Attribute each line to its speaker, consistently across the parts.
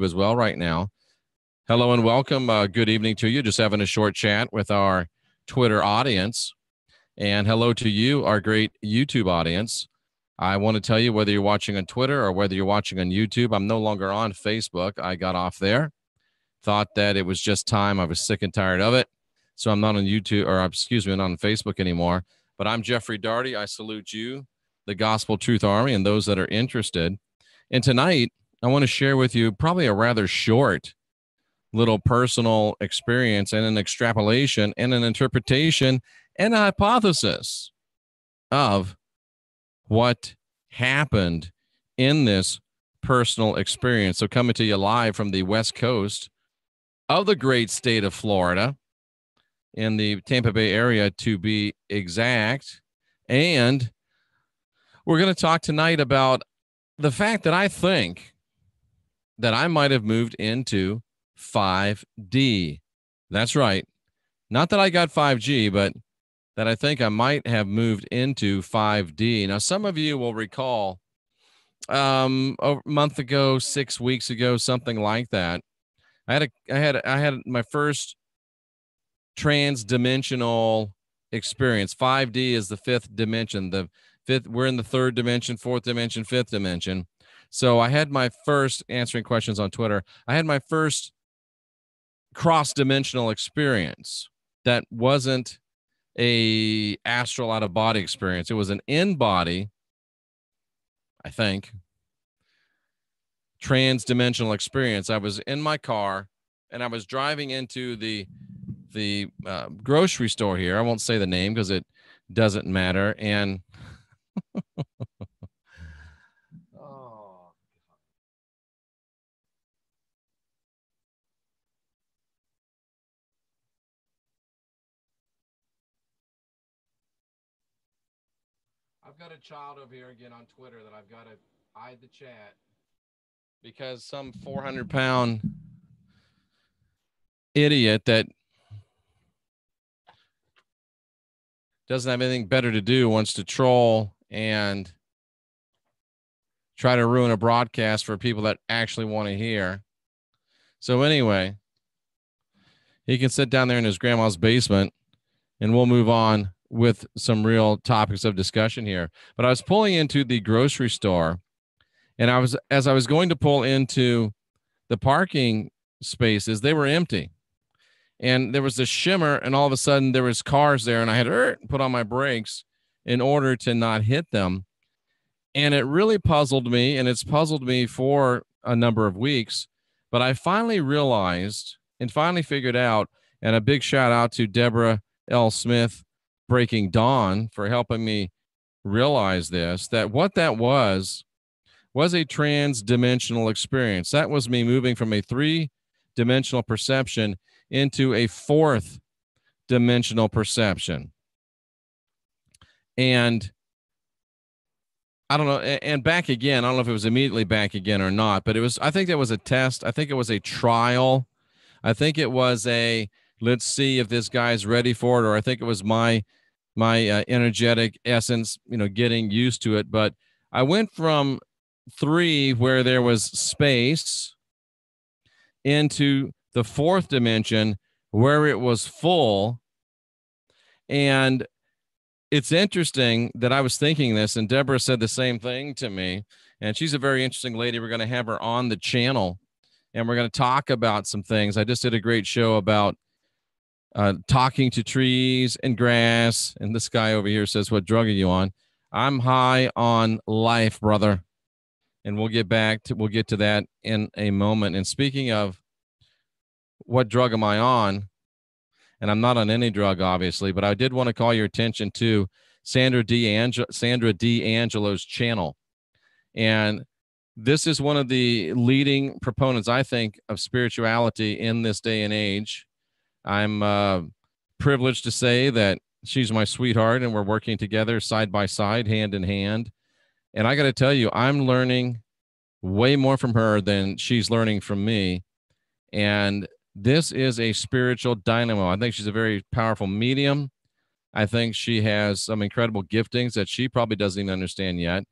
Speaker 1: YouTube as well right now. Hello and welcome. Good evening to you. Just having a short chat with our Twitter audience. And hello to you, our great YouTube audience. I want to tell you, whether you're watching on Twitter or whether you're watching on YouTube, I'm no longer on Facebook. I got off there. Thought that it was just time. I was sick and tired of it. So I'm not on YouTube, or excuse me, I'm not on Facebook anymore. But I'm Jeffrey Daugherty. I salute you, the Gospel Truth Army, and those that are interested. And tonight, I want to share with you probably a rather short little personal experience and an extrapolation and an interpretation and a hypothesis of what happened in this personal experience. So coming to you live from the West Coast of the great state of Florida, in the Tampa Bay area to be exact. And we're going to talk tonight about the fact that I think that I might have moved into 5D. That's right. Not that I got 5G, but that I think I might have moved into 5D. Now, some of you will recall a month ago, 6 weeks ago, something like that. I had my first trans-dimensional experience. 5D is the fifth dimension. The fifth, we're in the third dimension, fourth dimension, fifth dimension. So I had my first, answering questions on Twitter, I had my first cross-dimensional experience that wasn't a astral out-of-body experience. It was an in-body, I think, trans-dimensional experience. I was in my car and I was driving into the grocery store here. I won't say the name because it doesn't matter. And I've got a child over here again on Twitter that I've got to hide the chat because some 400-pound idiot that doesn't have anything better to do wants to troll and try to ruin a broadcast for people that actually want to hear. So anyway, he can sit down there in his grandma's basement and we'll move on with some real topics of discussion here. But I was pulling into the grocery store, and as I was going to pull into the parking spaces, they were empty. And there was this shimmer, and all of a sudden there was cars there, and I had to put on my brakes in order to not hit them. And it really puzzled me, and it's puzzled me for a number of weeks. But I finally realized and finally figured out, and a big shout out to Deborah L. Smith, Breaking Dawn, for helping me realize this, that what that was a trans-dimensional experience. That was me moving from a three-dimensional perception into a fourth dimensional perception. And I don't know, and back again, I don't know if it was immediately back again or not, but I think that was a test. I think it was a trial. I think it was let's see if this guy's ready for it, or I think it was my energetic essence, getting used to it. But I went from 3, where there was space, into the fourth dimension where it was full. And it's interesting that I was thinking this, and Deborah said the same thing to me. And she's a very interesting lady. We're going to have her on the channel, and we're going to talk about some things. I just did a great show about talking to trees and grass. And this guy over here says, "What drug are you on?" I'm high on life, brother. And we'll get to that in a moment. And speaking of what drug am I on, and I'm not on any drug, obviously, but I did want to call your attention to Sandra D'Angelo's channel. And this is one of the leading proponents, I think, of spirituality in this day and age. I'm privileged to say that she's my sweetheart, and we're working together side by side, hand in hand. And I got to tell you, I'm learning way more from her than she's learning from me. And this is a spiritual dynamo. I think she's a very powerful medium. I think she has some incredible giftings that she probably doesn't even understand yet.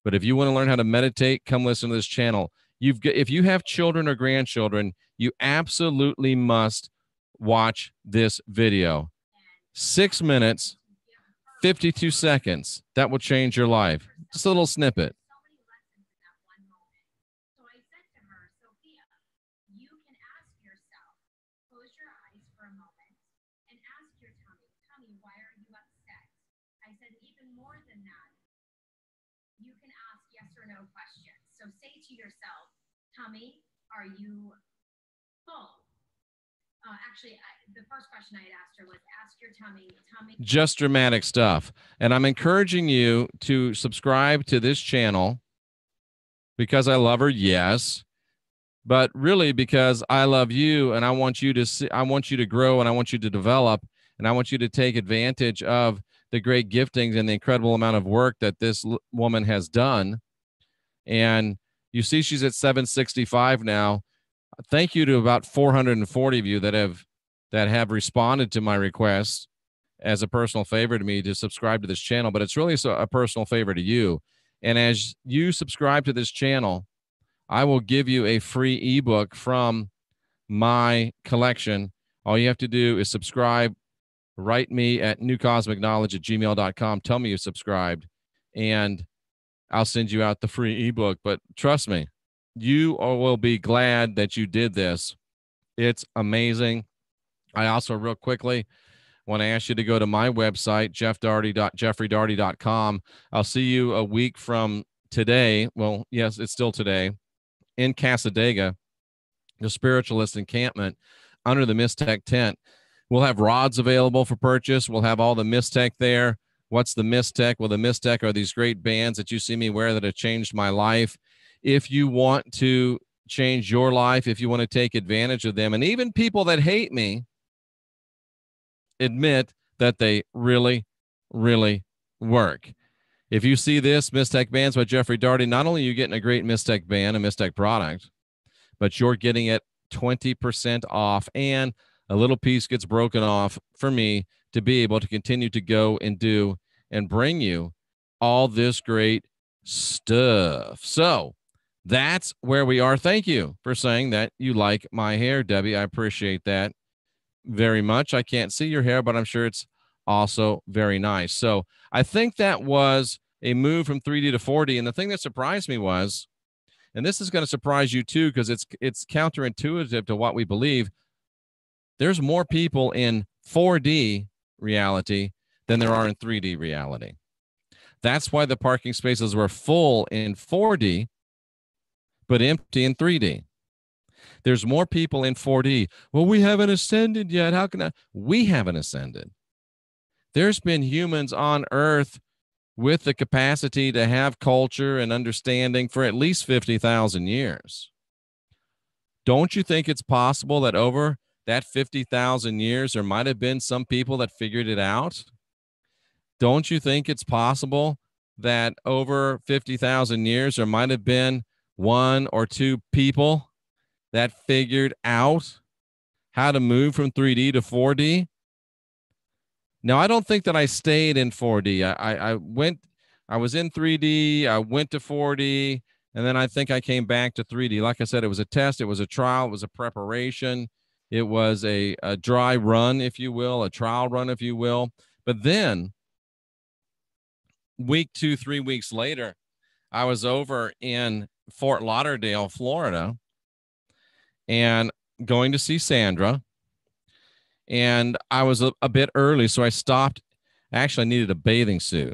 Speaker 1: But if you want to learn how to meditate, come listen to this channel. if you have children or grandchildren, you absolutely must watch this video. 6 minutes, 52 seconds. That will change your life. Just a little snippet.
Speaker 2: So say to yourself, tummy, are you full? Actually, the first question I had asked her was, ask your tummy.
Speaker 1: Just dramatic stuff. And I'm encouraging you to subscribe to this channel because I love her, yes, but really because I love you and I want you to see, I want you to grow and I want you to develop and I want you to take advantage of the great giftings and the incredible amount of work that this woman has done. And you see she's at 765 now. Thank you to about 440 of you that have responded to my request as a personal favor to me to subscribe to this channel, but it's really a personal favor to you. And as you subscribe to this channel, I will give you a free ebook from my collection. All you have to do is subscribe, write me at newcosmicknowledge@gmail.com. Tell me you subscribed, and I'll send you out the free ebook. But trust me, you will be glad that you did this. It's amazing. I also, real quickly, want to ask you to go to my website, jeffreydaugherty.com. I'll see you a week from today. Well, yes, it's still today in Casadega, the Spiritualist encampment under the MYSTECH tent. We'll have rods available for purchase. We'll have all the MYSTECH there. What's the MYSTECH? Well, the MYSTECH are these great bands that you see me wear that have changed my life. If you want to change your life, if you want to take advantage of them, and even people that hate me admit that they really, really work. If you see this, MYSTECH Bands by Jeffrey Daugherty, not only are you getting a great MYSTECH band, a MYSTECH product, but you're getting it 20% off, and a little piece gets broken off for me to be able to continue to go and do and bring you all this great stuff. So that's where we are. Thank you for saying that you like my hair, Debbie. I appreciate that very much. I can't see your hair, but I'm sure it's also very nice. So I think that was a move from 3D to 4D. And the thing that surprised me was, and this is going to surprise you too, because it's counterintuitive to what we believe, there's more people in 4D reality than there are in 3D reality. That's why the parking spaces were full in 4D, but empty in 3D. There's more people in 4D. Well, we haven't ascended yet. How can I? We haven't ascended. There's been humans on Earth with the capacity to have culture and understanding for at least 50,000 years. Don't you think it's possible that over that 50,000 years, there might have been some people that figured it out? Don't you think it's possible that over 50,000 years, there might have been one or two people that figured out how to move from 3D to 4D? Now, I don't think that I stayed in 4D. I was in 3D, I went to 4D, and then I think I came back to 3D. Like I said, it was a test, it was a trial, it was a preparation, it was a dry run, if you will, a trial run, if you will. But then, week 2, 3 weeks later, I was over in Fort Lauderdale, Florida, and going to see Sandra. And I was a bit early, so I stopped. Actually, I needed a bathing suit.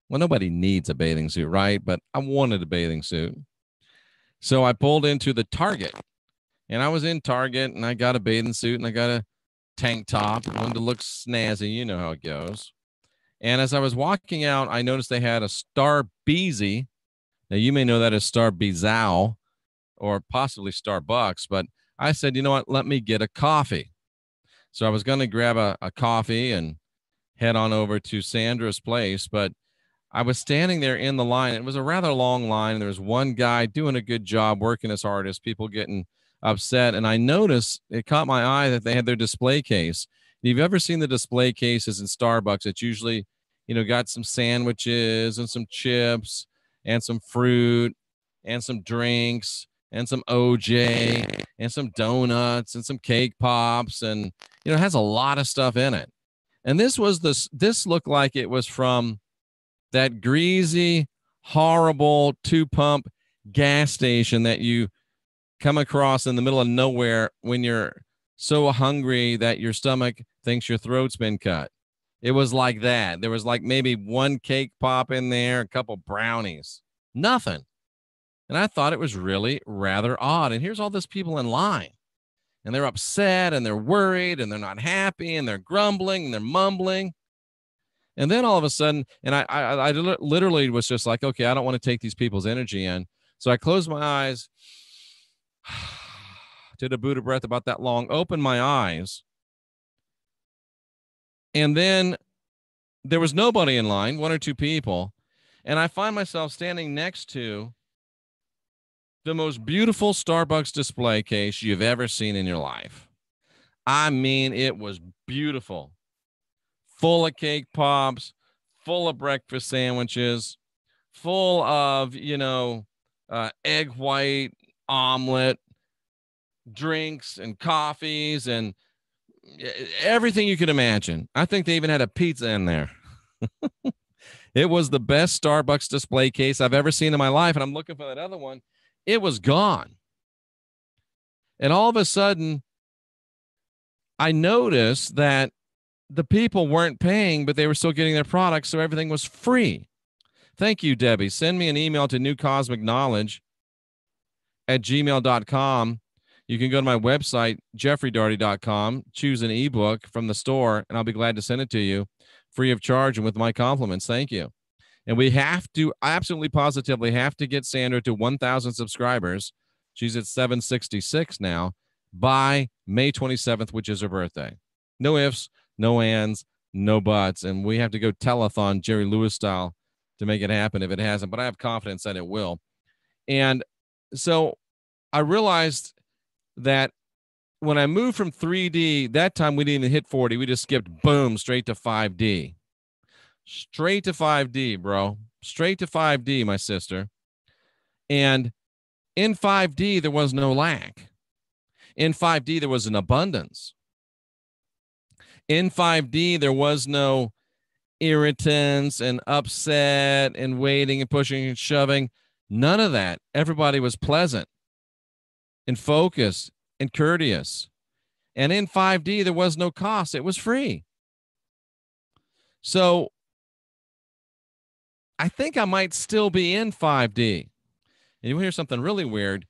Speaker 1: Well, nobody needs a bathing suit, right? But I wanted a bathing suit. So I pulled into the Target, and I was in Target, and I got a bathing suit, and I got a tank top. I wanted to look snazzy. You know how it goes. And as I was walking out, I noticed they had a Star Beezy. Now, you may know that as Star Bezow or possibly Starbucks, but I said, you know what? Let me get a coffee. So I was going to grab a coffee and head on over to Sandra's place, but I was standing there in the line. It was a rather long line. There was one guy doing a good job, working as hard as people getting upset. And I noticed, it caught my eye that they had their display case. If you've ever seen the display cases in Starbucks, it's usually, got some sandwiches and some chips and some fruit and some drinks and some OJ and some donuts and some cake pops. And, it has a lot of stuff in it. And this looked like it was from that greasy, horrible 2-pump gas station that you come across in the middle of nowhere when you're so hungry that your stomach thinks your throat's been cut. It was like that. There was like maybe one cake pop in there, a couple brownies, nothing. And I thought it was really rather odd. And here's all these people in line, and they're upset and they're worried and they're not happy and they're grumbling and they're mumbling. And then all of a sudden, and I literally was just like, okay, I don't want to take these people's energy in. So I closed my eyes, did a Buddha breath about that long, opened my eyes. And then there was nobody in line, one or two people. And I find myself standing next to the most beautiful Starbucks display case you've ever seen in your life. I mean, it was beautiful. Full of cake pops, full of breakfast sandwiches, full of, egg white omelet, drinks and coffees and everything you could imagine. I think they even had a pizza in there. It was the best Starbucks display case I've ever seen in my life. And I'm looking for that other one. It was gone. And all of a sudden, I noticed that the people weren't paying, but they were still getting their products. So everything was free. Thank you, Debbie. Send me an email to newcosmicknowledge@gmail.com. You can go to my website, jeffreydarty.com, choose an ebook from the store, and I'll be glad to send it to you free of charge and with my compliments. Thank you. And we have to absolutely positively have to get Sandra to 1,000 subscribers. She's at 766 now by May 27th, which is her birthday. No ifs, no ands, no buts. And we have to go telethon Jerry Lewis style to make it happen if it hasn't, but I have confidence that it will. And so I realized that when I moved from 3D, that time we didn't even hit 40. We just skipped, boom, straight to 5D. Straight to 5D, bro. Straight to 5D, my sister. And in 5D, there was no lack. In 5D, there was an abundance. In 5D, there was no irritants and upset and waiting and pushing and shoving. None of that. Everybody was pleasant and focused and courteous. And in 5D, there was no cost. It was free. So I think I might still be in 5D. And you'll hear something really weird.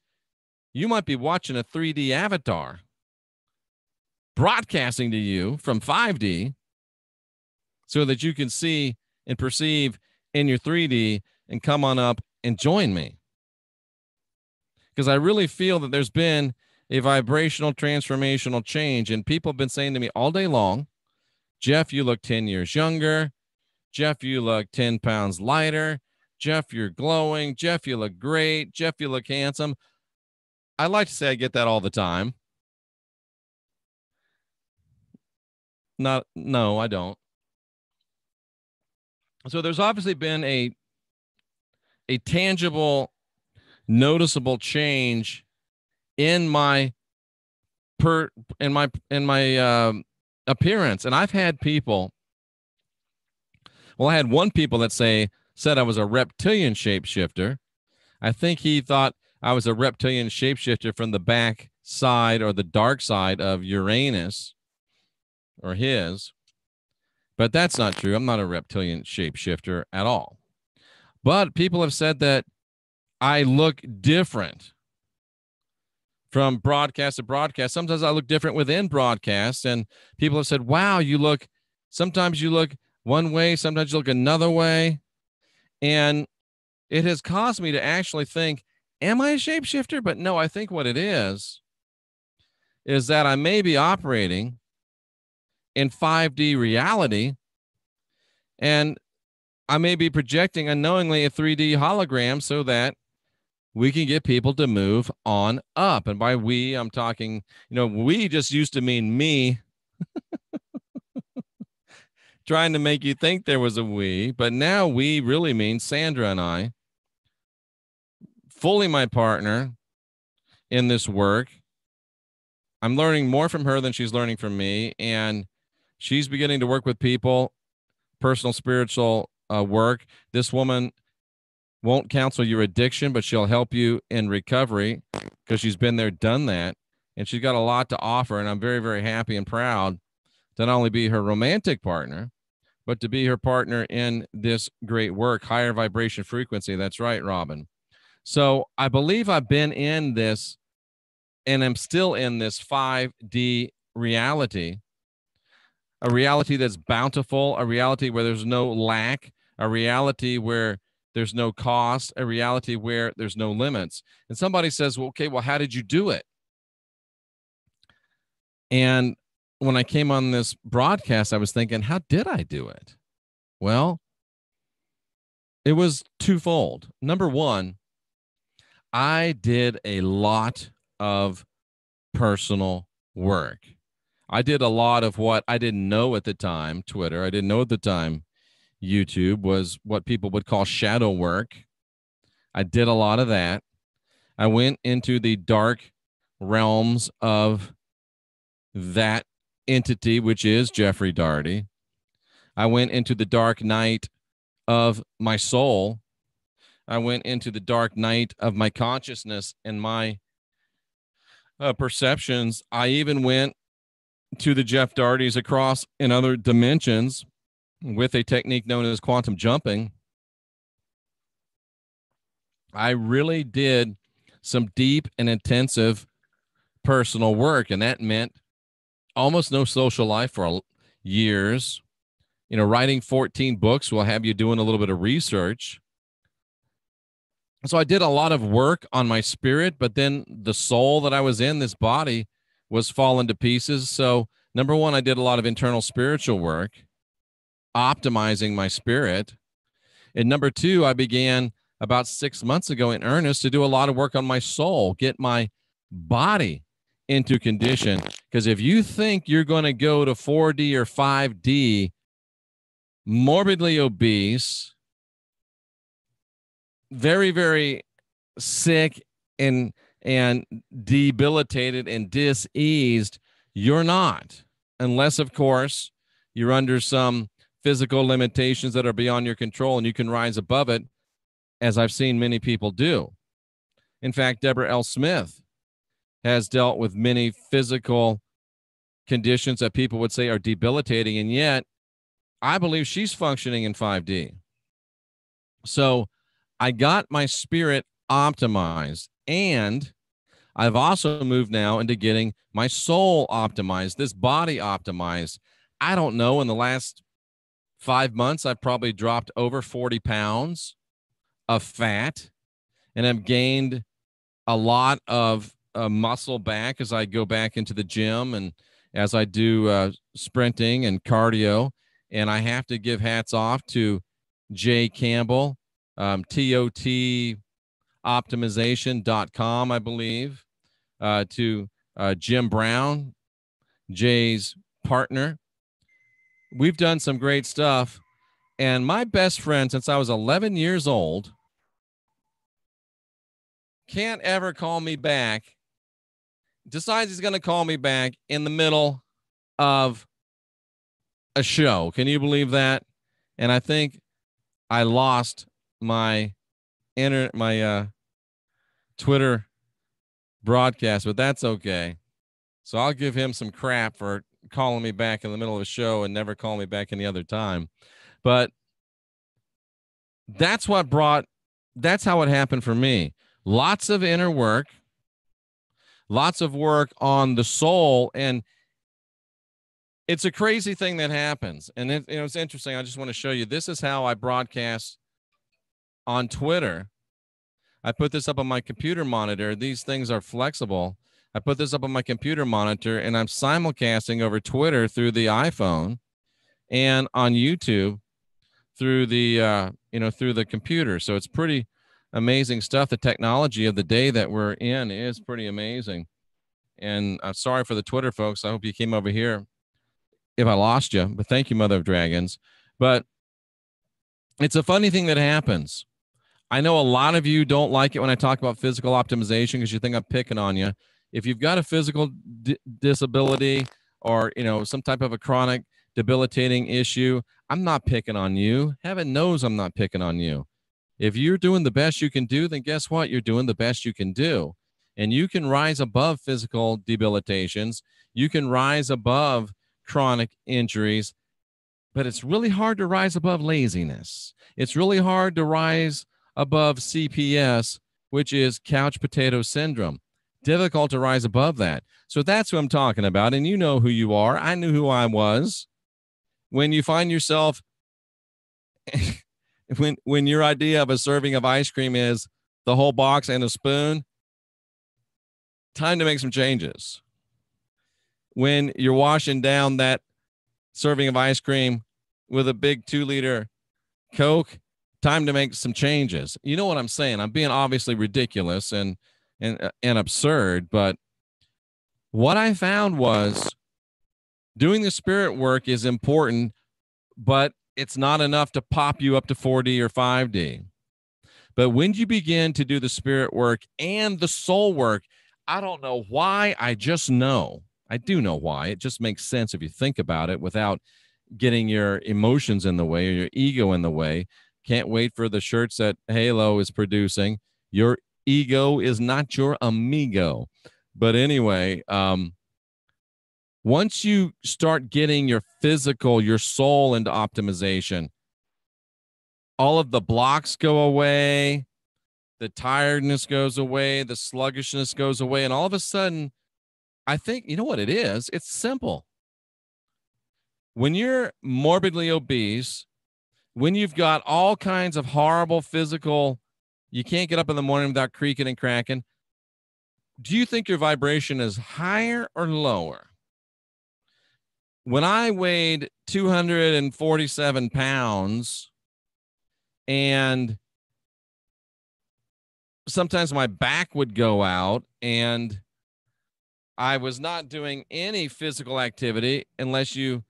Speaker 1: You might be watching a 3D avatar broadcasting to you from 5D so that you can see and perceive in your 3D and come on up and join me. Because I really feel that there's been a vibrational transformational change. And people have been saying to me all day long, Jeff, you look 10 years younger. Jeff, you look 10 pounds lighter. Jeff, you're glowing. Jeff, you look great. Jeff, you look handsome. I like to say I get that all the time. No, I don't. So there's obviously been a tangible, noticeable change in my appearance. And I've had people, I had one people that said I was a reptilian shapeshifter. I think he thought I was a reptilian shapeshifter from the back side or the dark side of Uranus or his. But that's not true. I'm not a reptilian shapeshifter at all. But people have said that I look different from broadcast to broadcast. Sometimes I look different within broadcast. And people have said, wow, sometimes you look one way, sometimes you look another way. And it has caused me to actually think, am I a shapeshifter? But no, I think what it is that I may be operating in 5D reality, and I may be projecting unknowingly a 3D hologram so that we can get people to move on up. And by we, I'm talking, we just used to mean me trying to make you think there was a we, but now we really mean Sandra and I, fully my partner, in this work. I'm learning more from her than she's learning from me, and she's beginning to work with people, personal spiritual work. This woman won't counsel your addiction, but she'll help you in recovery because she's been there, done that, and she's got a lot to offer. And I'm very, very happy and proud to not only be her romantic partner, but to be her partner in this great work, higher vibration frequency. That's right, Robin. So I believe I've been in this, and I'm still in this 5D reality, a reality that's bountiful, a reality where there's no lack, a reality where there's no cost, a reality where there's no limits. And somebody says, well, okay, well, how did you do it? And when I came on this broadcast, I was thinking, how did I do it? Well, it was twofold. Number one, I did a lot of personal work. I did a lot of what I didn't know at the time, Twitter. I didn't know at the time, YouTube was what people would call shadow work. I did a lot of that. I went into the dark realms of that entity, which is Jeffrey Daugherty. I went into the dark night of my soul. I went into the dark night of my consciousness and my perceptions. I even went to the Jeff Daughertys across in other dimensions with a technique known as quantum jumping. I really did some deep and intensive personal work, and that meant almost no social life for years. You know, writing 14 books will have you doing a little bit of research. So I did a lot of work on my spirit, but then the soul that I was in, this body, was falling to pieces. So number one, I did a lot of internal spiritual work, optimizing my spirit. And number two, I began about 6 months ago in earnest to do a lot of work on my soul, get my body into condition. Because if you think you're going to go to 4D or 5D, morbidly obese, very, very sick and debilitated and diseased, you're not. Unless, of course, you're under some physical limitations that are beyond your control and you can rise above it, as I've seen many people do. In fact, Deborah L. Smith has dealt with many physical conditions that people would say are debilitating, and yet I believe she's functioning in 5D. So I got my spirit optimized, and I've also moved now into getting my soul optimized, this body optimized. I don't know, in the last 5 months, I've probably dropped over 40 pounds of fat, and I've gained a lot of muscle back as I go back into the gym and as I do sprinting and cardio. And I have to give hats off to Jay Campbell, TOToptimization.com, I believe, to Jim Brown, Jay's partner. We've done some great stuff. And my best friend, since I was 11 years old, can't ever call me back, decides he's going to call me back in the middle of a show. Can you believe that? And I think I lost my Twitter broadcast, but that's okay. So I'll give him some crap for calling me back in the middle of a show and never call me back any other time. But that's how it happened for me. Lots of inner work, lots of work on the soul. And it's a crazy thing that happens. And it's interesting. I just want to show you. This is how I broadcast on Twitter. I put this up on my computer monitor. These things are flexible. I put this up on my computer monitor, and I'm simulcasting over Twitter through the iPhone and on YouTube through the through the computer. So it's pretty amazing stuff. The technology of the day that we're in is pretty amazing. And I'm sorry for the Twitter folks. I hope you came over here if I lost you, but thank you, Mother of Dragons. But it's a funny thing that happens. I know a lot of you don't like it when I talk about physical optimization because you think I'm picking on you. If you've got a physical disability or, some type of a chronic debilitating issue, I'm not picking on you. Heaven knows I'm not picking on you. If you're doing the best you can do, then guess what? You're doing the best you can do. And you can rise above physical debilitations. You can rise above chronic injuries, but it's really hard to rise above laziness. It's really hard to rise above CPS, which is couch potato syndrome. Difficult to rise above that. So that's who I'm talking about. And you know who you are. I knew who I was. When you find yourself, when your idea of a serving of ice cream is the whole box and a spoon, time to make some changes. When you're washing down that serving of ice cream with a big 2-liter Coke, time to make some changes. You know what I'm saying? I'm being obviously ridiculous and absurd, but what I found was doing the spirit work is important, but it's not enough to pop you up to 4D or 5D. But when you begin to do the spirit work and the soul work, I don't know why, I just know. I do know why. It just makes sense if you think about it without getting your emotions in the way or your ego in the way. Can't wait for the shirts that Halo is producing. Your ego is not your amigo. But anyway, once you start getting your physical, your soul into optimization, all of the blocks go away, the tiredness goes away, the sluggishness goes away, and all of a sudden, I think, you know what it is? It's simple. When you're morbidly obese, when you've got all kinds of horrible physical, you can't get up in the morning without creaking and cracking, do you think your vibration is higher or lower? When I weighed 247 pounds and sometimes my back would go out and I was not doing any physical activity unless you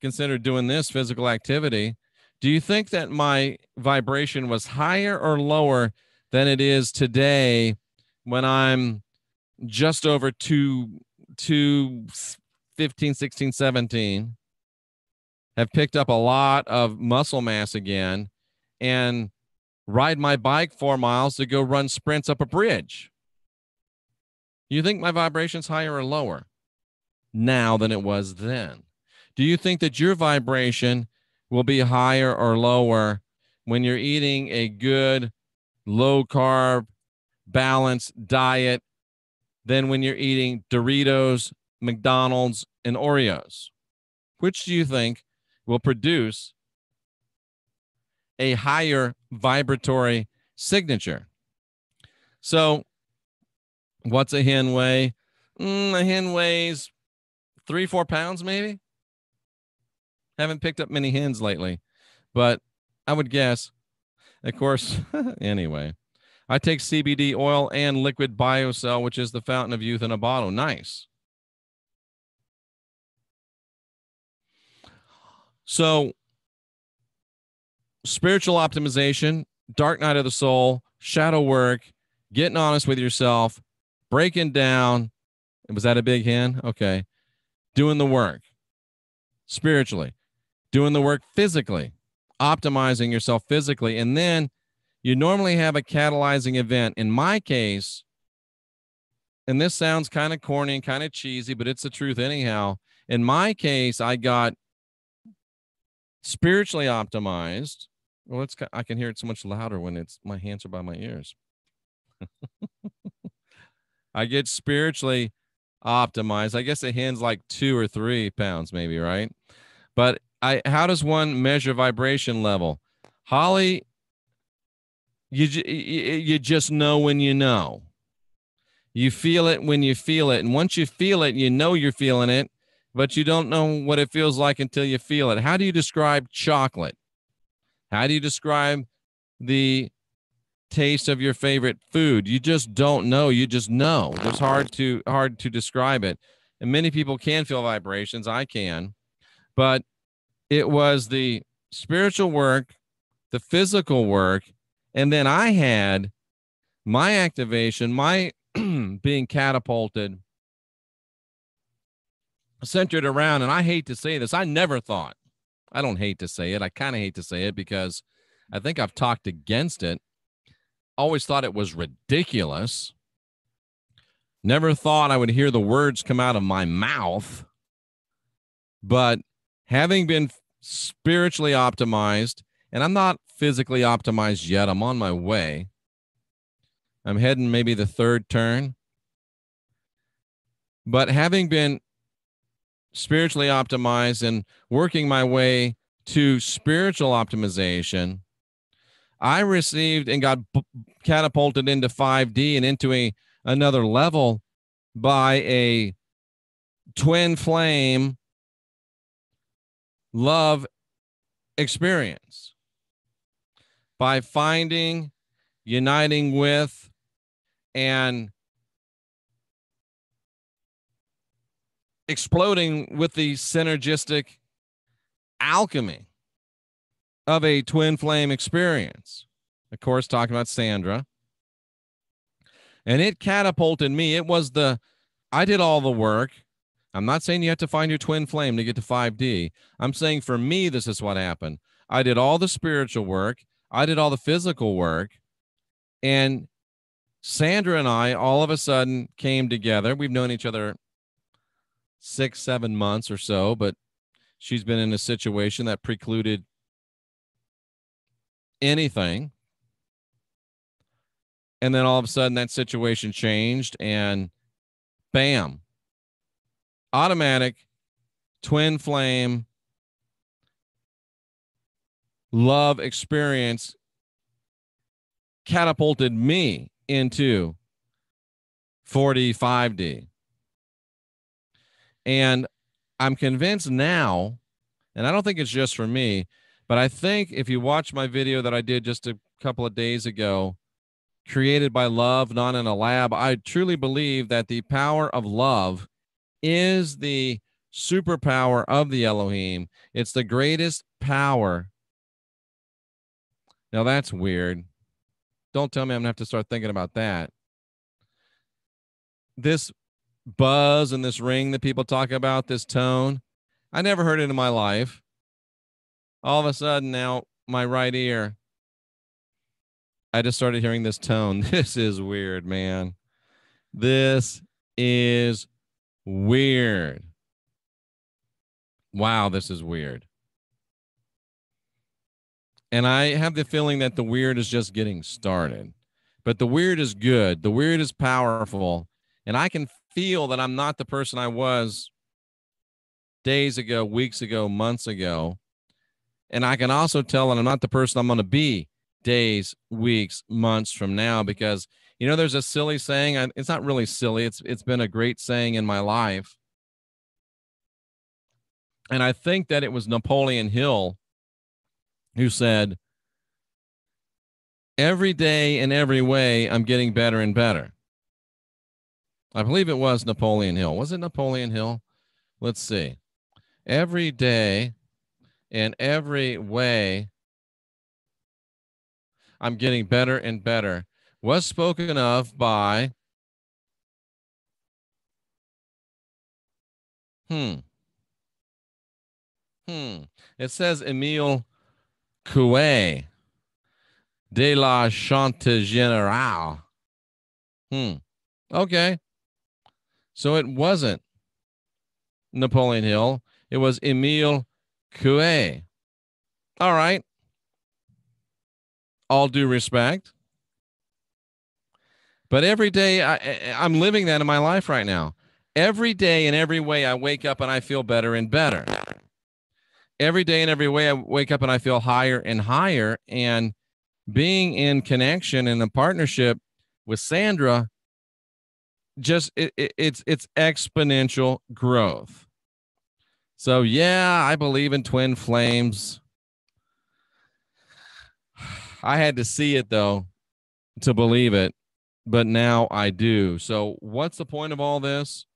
Speaker 1: consider doing this physical activity. Do you think that my vibration was higher or lower than it is today when I'm just over 215, 16, 17, have picked up a lot of muscle mass again and ride my bike 4 miles to go run sprints up a bridge? You think my vibration's higher or lower now than it was then? Do you think that your vibration will be higher or lower when you're eating a good, low-carb, balanced diet than when you're eating Doritos, McDonald's, and Oreos? Which do you think will produce a higher vibratory signature? So what's a hen weigh? A hen weighs 3-4 pounds, maybe. Haven't picked up many hens lately, but I would guess. Of course, anyway, I take CBD oil and liquid BioCell, which is the fountain of youth in a bottle. Nice. So, spiritual optimization, dark night of the soul, shadow work, getting honest with yourself, breaking down. Was that a big hen? Okay. Doing the work spiritually, doing the work physically, optimizing yourself physically. And then you normally have a catalyzing event. In my case, and this sounds kind of corny and kind of cheesy, but it's the truth anyhow. In my case, I got spiritually optimized. Well, I can hear it so much louder when my hands are by my ears. I get spiritually optimized. I guess a hen's like 2 or 3 pounds, maybe, right? But how does one measure vibration level? Holly, you just know when you know. You feel it when you feel it. And once you feel it, you know you're feeling it, but you don't know what it feels like until you feel it. How do you describe chocolate? How do you describe the taste of your favorite food? You just don't know. You just know. It's hard to describe it. And many people can feel vibrations. I can. But it was the spiritual work, the physical work, And then I had my activation, my being catapulted, centered around, and I hate to say this, I never thought, I don't hate to say it, I kind of hate to say it because I think I've talked against it, always thought it was ridiculous, never thought I would hear the words come out of my mouth, but having been spiritually optimized, and I'm not physically optimized yet, I'm on my way, I'm heading maybe the third turn, but having been spiritually optimized and working my way to spiritual optimization, I received and got catapulted into 5D and into another level by a twin flame love experience, by finding, uniting with, and exploding with the synergistic alchemy of a twin flame experience. Of course, talking about Sandra. And it catapulted me. I did all the work. I'm not saying you have to find your twin flame to get to 5D. I'm saying for me, this is what happened. I did all the spiritual work. I did all the physical work. And Sandra and I all of a sudden came together. We've known each other 6-7 months or so, but she's been in a situation that precluded anything. And then all of a sudden that situation changed and bam, automatic twin flame love experience catapulted me into 4D, 5D. And I'm convinced now, and I don't think it's just for me, but I think if you watch my video that I did just a couple of days ago, Created by Love, Not in a Lab, I truly believe that the power of love is the superpower of the Elohim. It's the greatest power. Now that's weird. Don't tell me I'm going to have to start thinking about that. This buzz and this ring that people talk about, this tone, I never heard it in my life. All of a sudden now, my right ear, I just started hearing this tone. This is weird, man. This is weird. Wow, this is weird. And I have the feeling that the weird is just getting started. But the weird is good. The weird is powerful. And I can feel that I'm not the person I was days ago, weeks ago, months ago. And I can also tell that I'm not the person I'm going to be days, weeks, months from now, because, you know, there's a silly saying. It's not really silly. It's been a great saying in my life. And I think that it was Napoleon Hill who said, every day in every way, I'm getting better and better. I believe it was Napoleon Hill. Was it Napoleon Hill? Let's see. Every day in every way, I'm getting better and better. Was spoken of by it says Emile Coué de la Chante Générale. Okay. So it wasn't Napoleon Hill. It was Emile Coué. All right. All due respect. But every day, I'm living that in my life right now. Every day in every way, I wake up and I feel better and better. Every day in every way, I wake up and I feel higher and higher. And being in connection and a partnership with Sandra, just it's exponential growth. So yeah, I believe in twin flames. I had to see it though to believe it, but now I do. So what's the point of all this?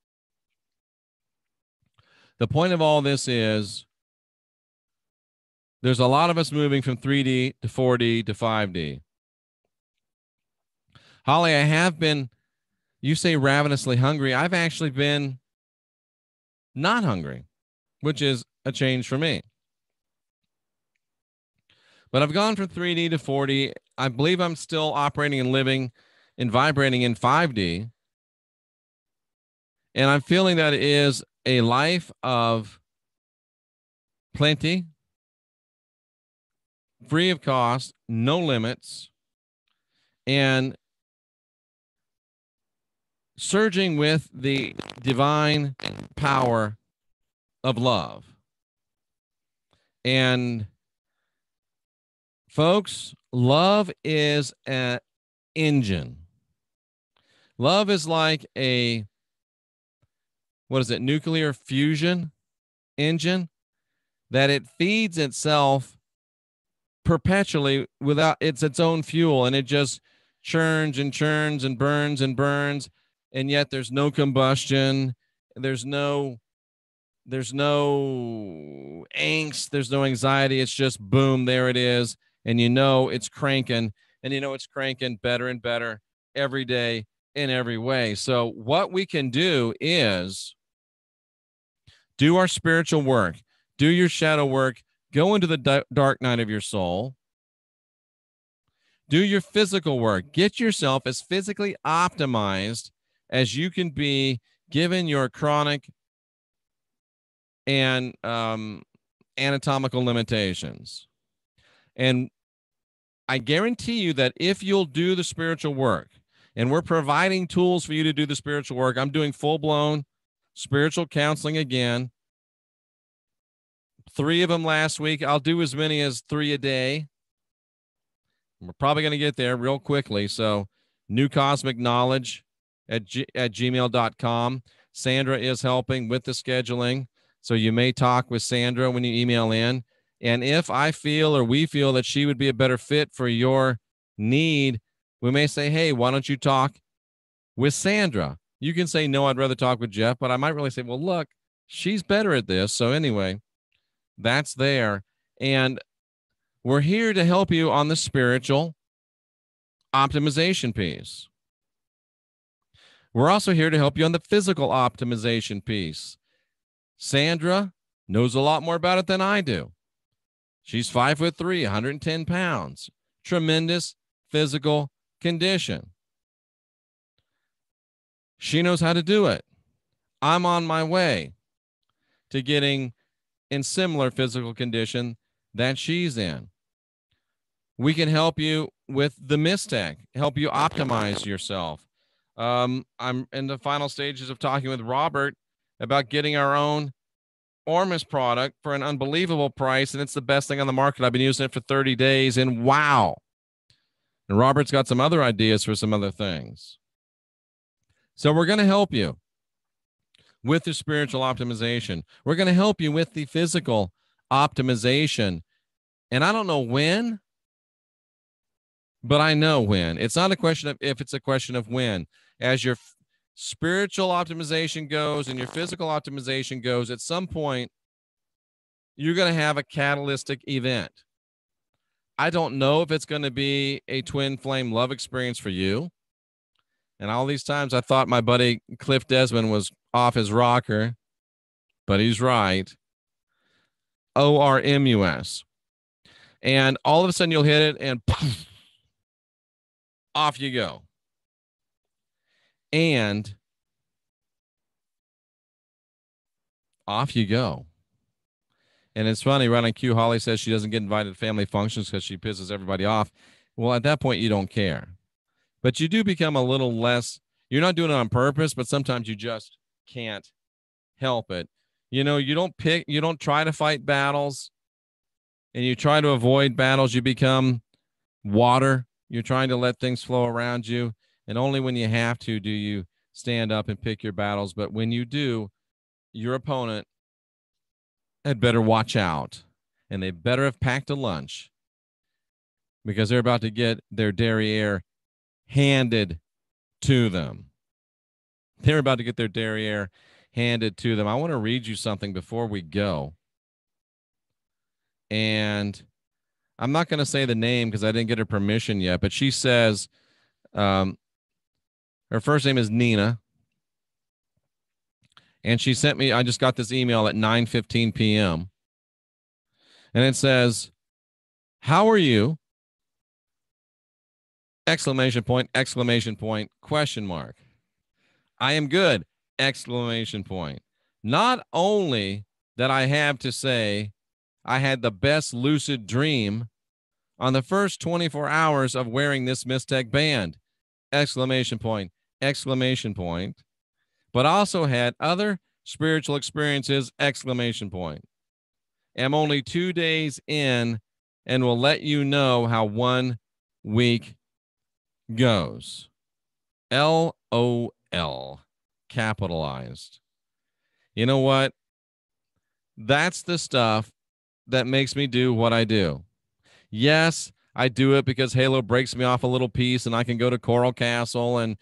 Speaker 1: The point of all this is there's a lot of us moving from 3D to 4D to 5D. Holly, I have been, you say ravenously hungry. I've actually been not hungry, which is a change for me. But I've gone from 3D to 4D. I believe I'm still operating and living and vibrating in 5D. And I'm feeling that it is a life of plenty, free of cost, no limits, and surging with the divine power of love. And folks, love is an engine. Love is like a, what is it, nuclear fusion engine, that it feeds itself perpetually without its own fuel, and it just churns and churns and burns, and yet there's no combustion, there's no angst, there's no anxiety. It's just boom, there it is, and it's cranking, and it's cranking better and better every day in every way. So what we can do is do our spiritual work, do your shadow work, go into the dark night of your soul, do your physical work, get yourself as physically optimized as you can be given your chronic and anatomical limitations. And I guarantee you that if you'll do the spiritual work, and we're providing tools for you to do the spiritual work, I'm doing full-blown spiritual counseling again. 3 of them last week. I'll do as many as 3 a day. We're probably going to get there real quickly. So newcosmicknowledge at gmail.com. Sandra is helping with the scheduling. So you may talk with Sandra when you email in. And if I feel or we feel that she would be a better fit for your need, we may say, hey, why don't you talk with Sandra? You can say, no, I'd rather talk with Jeff. But I might really say, well, look, she's better at this. So anyway, that's there. And we're here to help you on the spiritual optimization piece. We're also here to help you on the physical optimization piece. Sandra knows a lot more about it than I do. She's 5'3", 110 pounds, tremendous physical condition. She knows how to do it. I'm on my way to getting in similar physical condition that she's in. We can help you with the MYSTECH, help you optimize yourself. I'm in the final stages of talking with Robert about getting our own Ormus product for an unbelievable price, and it's the best thing on the market. I've been using it for 30 days, and wow. And Robert's got some other ideas for some other things. So we're going to help you with the spiritual optimization. We're going to help you with the physical optimization. And I don't know when, but I know when. It's not a question of if, it's a question of when. As your spiritual optimization goes and your physical optimization goes, at some point, you're going to have a catalytic event. I don't know if it's going to be a twin flame love experience for you. And all these times I thought my buddy Cliff Desmond was off his rocker, but he's right. ORMUS. And all of a sudden you'll hit it and poof, off you go. And off you go. And it's funny, right on cue, Holly says she doesn't get invited to family functions because she pisses everybody off. Well, at that point, you don't care. But you do become a little less, you're not doing it on purpose, but sometimes you just can't help it. You don't try to fight battles, and you try to avoid battles. You become water. You're trying to let things flow around you. And only when you have to do you stand up and pick your battles. But when you do, your opponent had better watch out. And they better have packed a lunch, because they're about to get their derriere handed to them. They're about to get their derriere handed to them. I want to read you something before we go. And I'm not going to say the name because I didn't get her permission yet, but she says, Her first name is Nina. And she sent me, I just got this email at 9:15 p.m. And it says, how are you? Exclamation point, question mark. I am good, exclamation point. Not only that I have to say I had the best lucid dream on the first 24 hours of wearing this MYSTECH band, exclamation point, but also had other spiritual experiences, exclamation point. Am only 2 days in and will let you know how 1 week goes. LOL, capitalized. You know what? That's the stuff that makes me do what I do. Yes, I do it because Halo breaks me off a little piece and I can go to Coral Castle and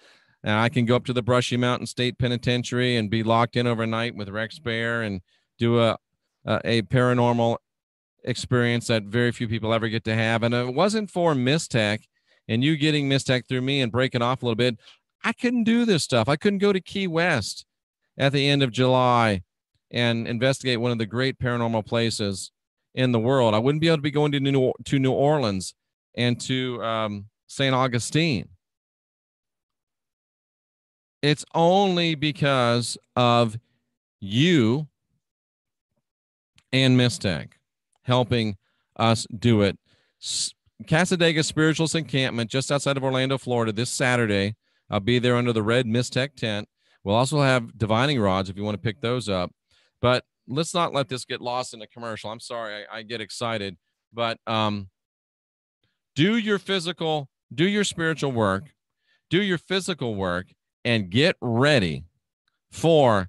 Speaker 1: I can go up to the Brushy Mountain State Penitentiary and be locked in overnight with Rex Bear and do a paranormal experience that very few people ever get to have. And if it wasn't for MYSTECH and you getting MYSTECH through me and breaking off a little bit, I couldn't do this stuff. I couldn't go to Key West at the end of July and investigate one of the great paranormal places in the world. I wouldn't be able to be going to New Orleans and to St. Augustine. It's only because of you and MYSTECH helping us do it. Casadega Spiritualist Encampment just outside of Orlando, Florida this Saturday. I'll be there under the red MYSTECH tent. We'll also have divining rods if you want to pick those up. But let's not let this get lost in a commercial. I'm sorry, I get excited. But do your spiritual work, do your physical work, and get ready for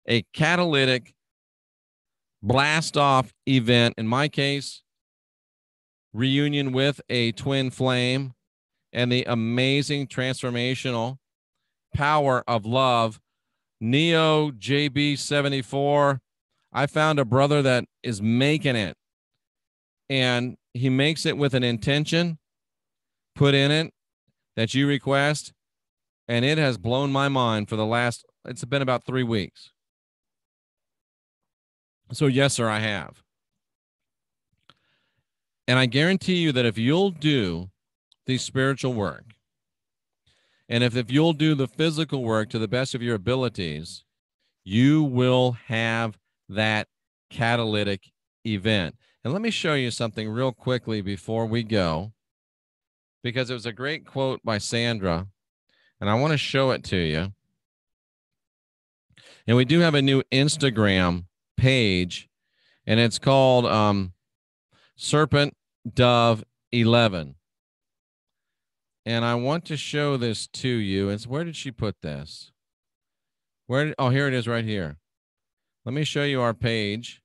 Speaker 1: a catalytic blast-off event. In my case, reunion with a twin flame and the amazing transformational power of love. Neo JB74. I found a brother that is making it, and he makes it with an intention put in it that you request, and it has blown my mind for it's been about 3 weeks. So yes, sir, I have. And I guarantee you that if you'll do the spiritual work, and if you'll do the physical work to the best of your abilities, you will have that catalytic event. And let me show you something real quickly before we go, because it was a great quote by Sandra, and I want to show it to you. And we do have a new Instagram page, and it's called Serpent Dove 11. And I want to show this to you. It's where did she put this? Oh, here it is right here. Let me show you our page.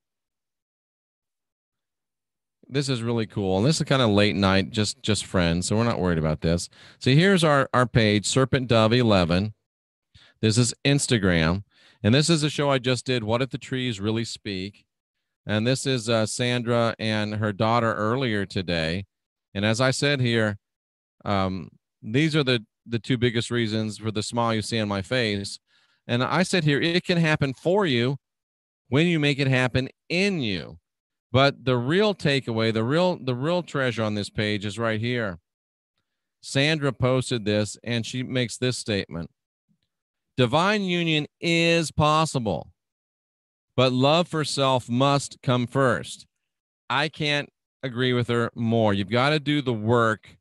Speaker 1: This is really cool. And this is kind of late night, just friends. So we're not worried about this. So here's our page, Serpent Dove 11. This is Instagram. And this is a show I just did, What If the Trees Really Speak? And this is Sandra and her daughter earlier today. And as I said here, these are the 2 biggest reasons for the smile you see on my face. And I said here, it can happen for you when you make it happen in you. But the real takeaway, the real treasure on this page is right here. Sandra posted this, and she makes this statement. Divine union is possible, but love for self must come first. I can't agree with her more. You've got to do the work.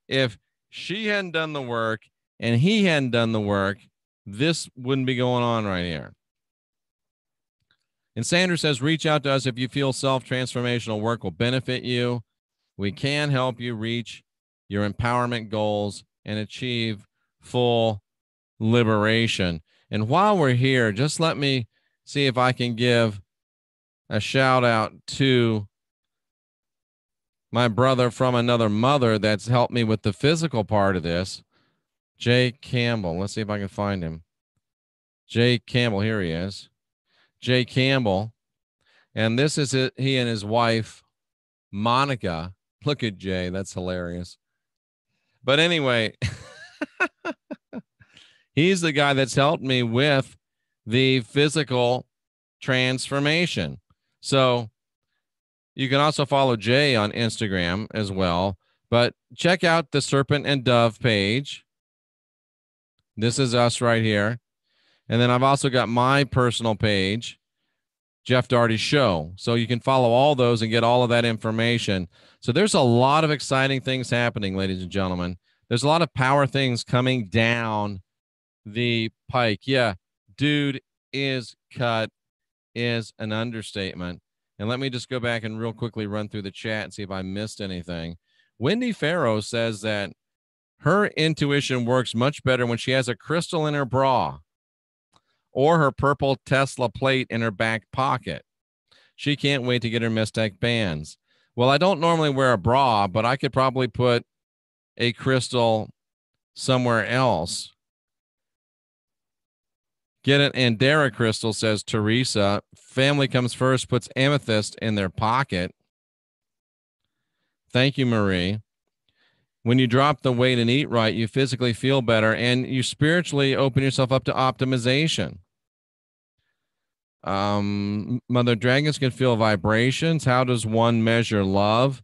Speaker 1: If she hadn't done the work and he hadn't done the work, this wouldn't be going on right here. And Sandra says, reach out to us if you feel self-transformational work will benefit you. We can help you reach your empowerment goals and achieve full liberation. And while we're here, just let me see if I can give a shout out to my brother from another mother that's helped me with the physical part of this, Jay Campbell. Let's see if I can find him. Jay Campbell, here he is. Jay Campbell. And this is it. He and his wife, Monica. Look at Jay. That's hilarious. But anyway, He's the guy that's helped me with the physical transformation. So you can also follow Jay on Instagram as well. But check out the Serpent and Dove page. This is us right here. And then I've also got my personal page, Jeff Daugherty Show. So you can follow all those and get all of that information. So there's a lot of exciting things happening, ladies and gentlemen. There's a lot of power things coming down the pike. Yeah, dude is cut is an understatement. And let me just go back and real quickly run through the chat and see if I missed anything. Wendy Farrow says that her intuition works much better when she has a crystal in her bra or her purple Tesla plate in her back pocket. She can't wait to get her MYSTECH bands. Well, I don't normally wear a bra, but I could probably put a crystal somewhere else. Get an Andera crystal, says Teresa. Family comes first, puts amethyst in their pocket. Thank you, Marie. When you drop the weight and eat right, you physically feel better and you spiritually open yourself up to optimization. Mother dragons can feel vibrations. How does one measure love?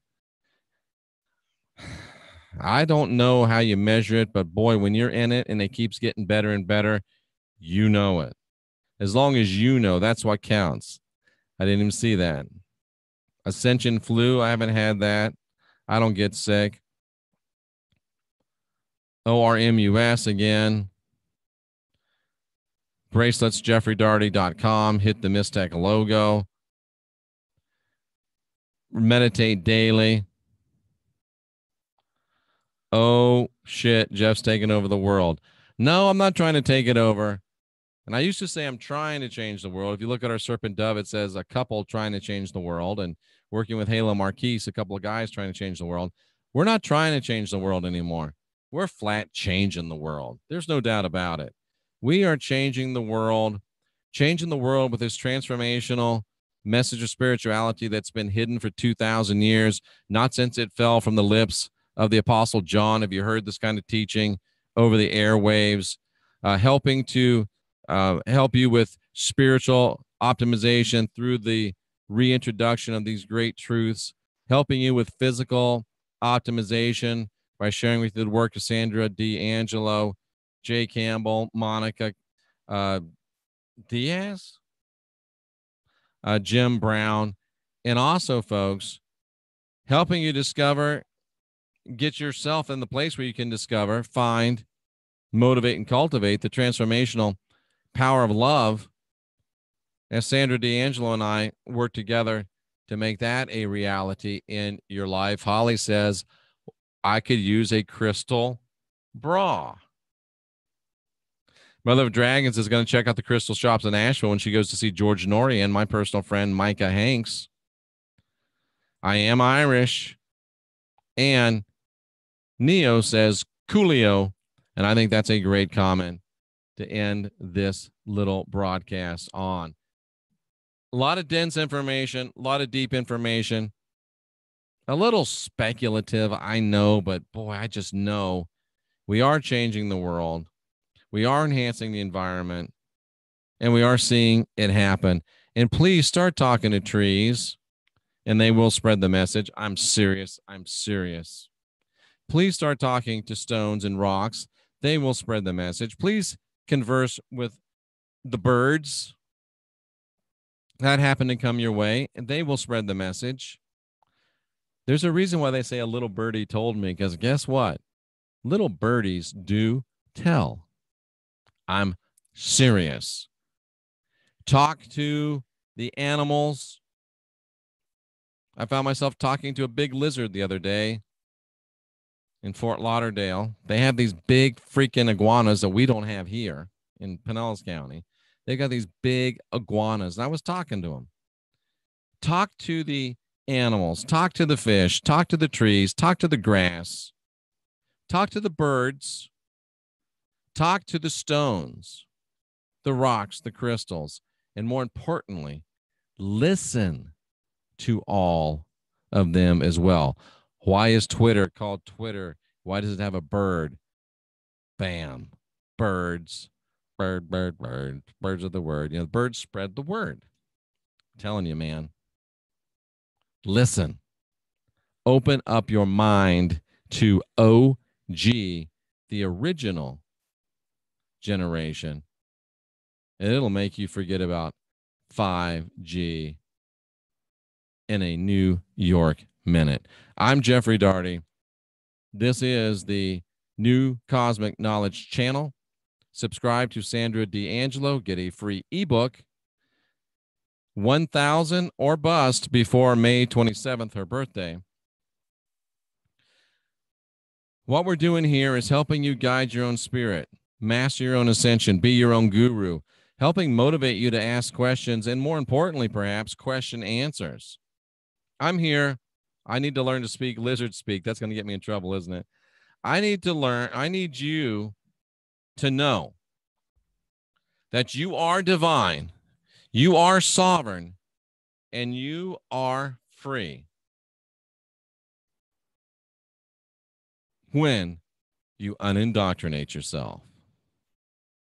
Speaker 1: I don't know how you measure it, but boy, when you're in it and it keeps getting better and better, you know it. As long as you know, that's what counts. I didn't even see that. Ascension flu, I haven't had that. I don't get sick. ORMUS again. Bracelets, jeffreydarty.com. Hit the MYSTECH logo. Meditate daily. Oh, shit, Jeff's taking over the world. No, I'm not trying to take it over. And I used to say I'm trying to change the world. If you look at our Serpent Dove, it says a couple trying to change the world. And working with Halo Marquise, a couple of guys trying to change the world. We're not trying to change the world anymore. We're flat changing the world. There's no doubt about it. We are changing the world with this transformational message of spirituality that's been hidden for 2,000 years, not since it fell from the lips of the Apostle John. Have you heard this kind of teaching over the airwaves? Helping to help you with spiritual optimization through the reintroduction of these great truths, helping you with physical optimization by sharing with you the work of Sandra D'Angelo, Jay Campbell, Monica Diaz, Jim Brown, and also, folks, helping you discover, get yourself in the place where you can discover, find, motivate, and cultivate the transformational power of love, as Sandra D'Angelo and I work together to make that a reality in your life. Holly says, I could use a crystal bra. Mother of Dragons is going to check out the crystal shops in Nashville when she goes to see George Norrie and my personal friend Micah Hanks. I am Irish. And Neo says, Coolio. And I think that's a great comment to end this little broadcast on. A lot of dense information, a lot of deep information, a little speculative, I know, but boy, I just know we are changing the world. We are enhancing the environment, and we are seeing it happen. And please start talking to trees, and they will spread the message. I'm serious. I'm serious. Please start talking to stones and rocks. They will spread the message. Please converse with the birds that happen to come your way, and they will spread the message. There's a reason why they say a little birdie told me, because guess what? Little birdies do tell. I'm serious. Talk to the animals. I found myself talking to a big lizard the other day in Fort Lauderdale. They have these big freaking iguanas that we don't have here in Pinellas County. They got these big iguanas, and I was talking to them. Talk to the animals, talk to the fish, talk to the trees, talk to the grass, talk to the birds, talk to the stones, the rocks, the crystals, and more importantly, listen to all of them as well. Why is Twitter called Twitter? Why does it have a bird? Bam. birds, birds of the word. You know, birds spread the word. I'm telling you, man. Listen, open up your mind to OG, the original generation, and it'll make you forget about 5G in a New York minute. I'm Jeffrey Daugherty. This is the New Cosmic Knowledge Channel. Subscribe to Sandra D'Angelo. Get a free ebook, 1,000 or bust, before May 27th, her birthday. What we're doing here is helping you guide your own spirit, master your own ascension, be your own guru, helping motivate you to ask questions, and more importantly, perhaps, question answers. I'm here. I need to learn to speak lizard speak. That's going to get me in trouble, isn't it? I need you to know that you are divine, you are sovereign, and you are free when you unindoctrinate yourself.